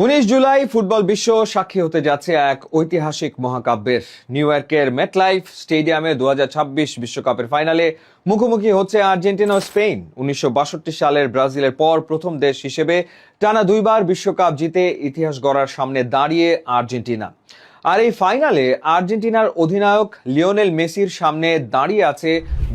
19 July football বিশ্ব সাক্ষী হতে যাচ্ছে এক ঐতিহাসিক মহাকাব্যের। নিউ ইয়র্কের মেটলাইফ স্টেডিয়ামে 2026 বিশ্বকাপের ফাইনালে মুখোমুখি হচ্ছে আর্জেন্টিনা ও স্পেন। 1962 সালের ব্রাজিলের পর প্রথম দেশ হিসেবে টানা দুইবার বিশ্বকাপ জিতে ইতিহাস গড়ার সামনে দাঁড়িয়ে আর্জেন্টিনা। আর এই ফাইনালে আর্জেন্টিনার অধিনায়ক লিওনেল মেসির সামনে দাঁড়িয়ে আছে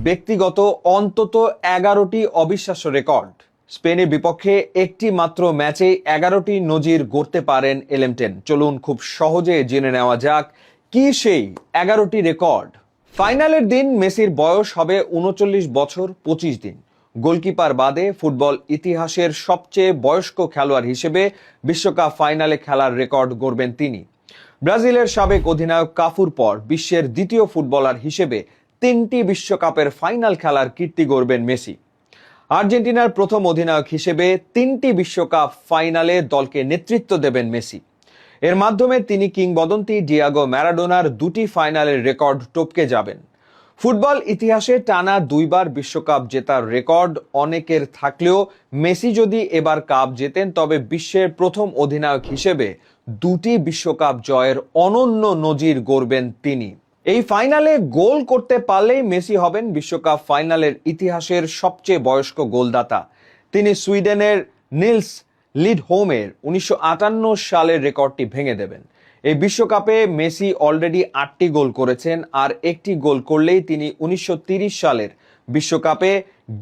ব্যক্তিগত অন্তত 11টি অবিশ্বাস্য রেকর্ড। স্পেনের বিপক্ষে একটি মাত্র ম্যাচে 11টি নজির গড়তে পারেন এলেমটেন। চলুন খুব সহজে জেনে নেওয়া যাক কি সেই 11টি রেকর্ড। ফাইনালের দিন মেসির বয়স হবে 39 বছর 25 দিন। গোলকিপার বাদে ফুটবল ইতিহাসের সবচেয়ে বয়স্ক খেলোয়াড় হিসেবে বিশ্বকাপ ফাইনালে খেলার রেকর্ড গড়বেন তিনি। ব্রাজিলের সাবেক অধিনায়ক কাফুর পর বিশ্বের দ্বিতীয় ফুটবলার হিসেবে 3টি বিশ্বকাপের ফাইনাল খেলার কীর্তি গড়বেন মেসি। আর্জেন্টিনার প্রথম অধিনায়ক হিসেবে 3টি বিশ্বকাপ ফাইনালে দলকে নেতৃত্ব দেবেন মেসি। এর মাধ্যমে তিনি কিংবদন্তি ডিয়াগো ম্যারাডোনার 2টি ফাইনালের রেকর্ড টপকে যাবেন। ফুটবল ইতিহাসে টানা দুইবার বিশ্বকাপ জেতার রেকর্ড অনেকের থাকলেও মেসি যদি এবার কাপ জেতেন তবে বিশ্বের প্রথম অধিনায়ক হিসেবে 2টি বিশ্বকাপ জয়ের অনন্য নজির গড়বেন তিনি। এই ফাইনালে গোল করতে পারলেই মেসি হবেন বিশ্বকাপ ফাইনালের ইতিহাসের সবচেয়ে বয়স্ক গোলদাতা। তিনি সুইডেনের নিলস লিডহোমের 1958 সালের রেকর্ডটি ভেঙে দেবেন। এই বিশ্বকাপে মেসি অলরেডি 8টি গোল করেছেন, আর একটি গোল করলেই তিনি 1930 সালের বিশ্বকাপে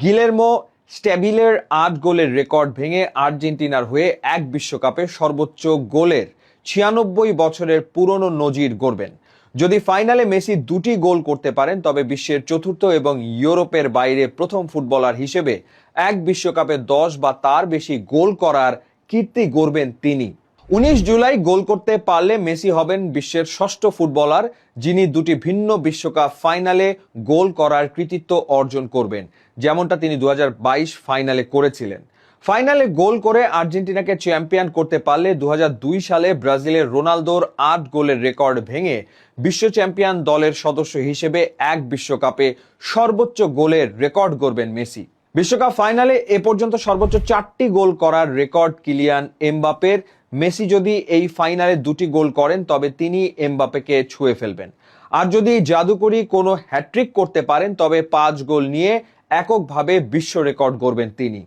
গিলেরমো স্ট্যাবিলের 8 গোলের রেকর্ড ভেঙে আর্জেন্টিনার হয়ে এক বিশ্বকাপে সর্বোচ্চ গোলের 96 বছরের পুরনো নজির গড়বেন। যদি ফাইনালে মেসি 2টি গোল করতে পারেন তবে বিশ্বের চতুর্থ এবং ইউরোপের বাইরে প্রথম ফুটবলার হিসেবে এক বিশ্বকাপে 10 বা তার বেশি গোল করার কীর্তি গড়বেন তিনি। 19 জুলাই গোল করতে পারলে মেসি হবেন বিশ্বের ষষ্ঠ ফুটবলার যিনি 2টি ভিন্ন বিশ্বকাপ ফাইনালে গোল করার কৃতিত্ব অর্জন করবেন, যেমনটা তিনি 2022 ফাইনালে করেছিলেন। ফাইনালে গোল করে আর্জেন্টিনাকে চ্যাম্পিয়ন করতে পারলে 2002 সালে ব্রাজিলের রোনালদোর 8 গোলের রেকর্ড ভেঙে বিশ্ব চ্যাম্পিয়ন দলের সদস্য হিসেবে এক বিশ্বকাপে সর্বোচ্চ গোলের রেকর্ড গড়বেন মেসি। বিশ্বকাপ ফাইনালে এ পর্যন্ত সর্বোচ্চ 4টি গোল করার রেকর্ড কিলিয়ান এমবাপের। মেসি যদি এই ফাইনালে 2টি গোল করেন তবে তিনি এমবাপেকে ছুঁয়ে ফেলবেন। আর যদি জাদুকরি কোনো হ্যাট্রিক করতে পারেন তবে 5 গোল নিয়ে এককভাবে বিশ্ব রেকর্ড গড়বেন তিনি।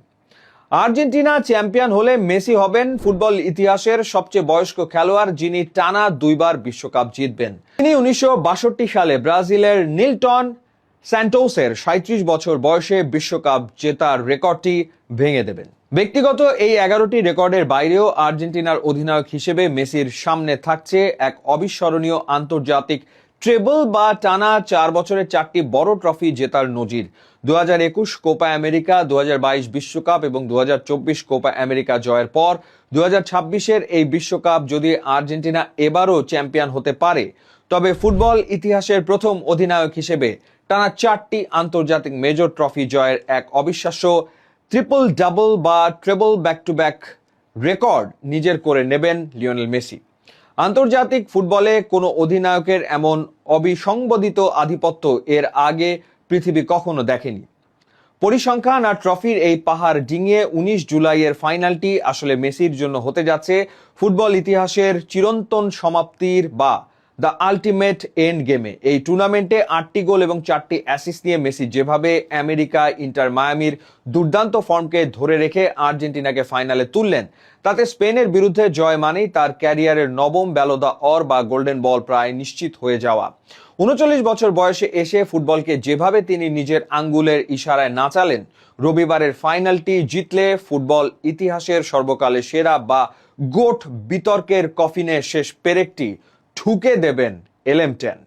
আর্জেন্টিনা চ্যাম্পিয়ন হলে মেসি হবেন ফুটবল ইতিহাসের সবচেয়ে বয়স্ক খেলোয়াড় যিনি টানা দুইবার বিশ্বকাপ জিতবেন। তিনি 1962 সালে ব্রাজিলের নিলটন স্যান্টোসের 37 বছর বয়সে বিশ্বকাপ জেতার রেকর্ডটি ভেঙে দেবেন। ব্যক্তিগত এই 11টি রেকর্ডের বাইরেও আর্জেন্টিনার অধিনায়ক হিসেবে মেসির সামনে থাকছে এক অবিস্মরণীয় আন্তর্জাতিক ট্রেবল বা টানা 4 বছরে 4টি বড় ট্রফি জেতার নজির। 2021 কোপা আমেরিকা, 2022 বিশ্বকাপ এবং 2024 কোপা আমেরিকা জয়ের পর 2026-এর এই বিশ্বকাপ যদি আর্জেন্টিনা এবারও চ্যাম্পিয়ন হতে পারে তবে ফুটবল ইতিহাসের প্রথম অধিনায়ক হিসেবে টানা 4টি আন্তর্জাতিক মেজর ট্রফি জয়ের এক অবিশ্বাস্য ট্রিপল ডাবল বা treble back to back record নিজের করে নেবেন লিওনেল মেসি। আন্তর্জাতিক ফুটবলে কোনো অধিনায়কের এমন অবিসংবাদিত আধিপত্য এর আগে পৃথিবী কখনো দেখেনি। পরিসংখ্যান আর ট্রফির এই পাহাড় ডিঙিয়ে 19 জুলাইয়ের ফাইনালটি আসলে মেসির জন্য হতে যাচ্ছে ফুটবল ইতিহাসের চিরন্তন সমাপ্তির বা দ্য আলটিমেট এন্ড গেমে। এই টুর্নামেন্টে 8টি গোল এবং 4টি অ্যাসিস্ট নিয়ে মেসি যেভাবে আমেরিকা ইন্টার মায়ামির দুর্দান্ত ফর্মকে ধরে রেখে আর্জেন্টিনাকে ফাইনালে তুললেন তাতে স্পেনের বিরুদ্ধে জয় মানেই তার ক্যারিয়ারের নবম ব্যালো দ্য অর বা গোল্ডেন বল প্রায় নিশ্চিত হয়ে যাওয়া। 39 বছর বয়সে এসে ফুটবলকে যেভাবে তিনি নিজের আঙ্গুলের ইশারায় নাচালেন, রবিবারের ফাইনালটি জিতলে ফুটবল ইতিহাসের সর্বকালের সেরা বা গোট বিতর্কের কফিনে শেষ পেরেকটি ঠুকে দেবেন এলেমটেন।